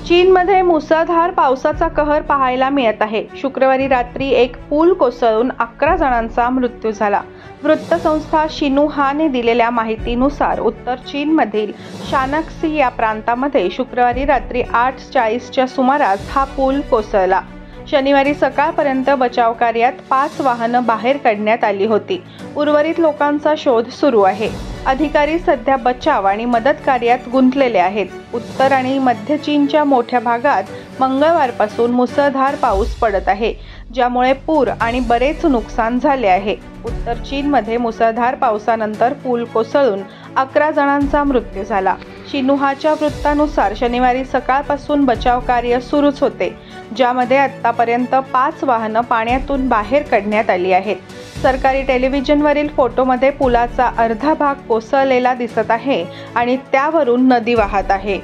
चीनमध्ये मुसळधार पावसाचा कहर पाहायला मिळत आहे। शुक्रवारी रात्री एक पूल कोसळून 11 जणांचा मृत्यू झाला। वृत्तसंस्था शिन्हुआने दिलेल्या माहितीनुसार उत्तर चीनमधील शान्क्सी या प्रांतामध्ये शुक्रवारी रात्री 8:40च्या सुमारास हा पूल कोसळला। शनिवारी सकाळपर्यंत बचाव कार्यात 5 वाहनं बाहेर काढण्यात आली होती। उर्वरित लोकांचा शोध सुरू आहे। अधिकारी सध्या बचाव आणि मदत कार्यात गुंतलेले आहेत। उत्तर आणि मध्य चीनच्या मोठ्या भागात मंगळवारपासून मुसळधार पाऊस पडत आहे, ज्यामुळे पूर आणि बरेच नुकसान झाले आहे। उत्तर चीनमध्ये मुसळधार पावसानंतर पूल कोसळून 11 जणांचा मृत्यू झाला। शिन्हुआच्या वृत्तानुसार शनिवारी सकाळपासून बचाव कार्य सुरूच होते, ज्यामध्ये आतापर्यंत 5 वाहनं पाण्यातून बाहेर काढण्यात आली आहेत। सरकारी टेलिव्हिजनवरील फोटोमध्ये पुलाचा अर्धा भाग कोसळलेला दिसत आहे आणि त्यावरून नदी वाहत आहे।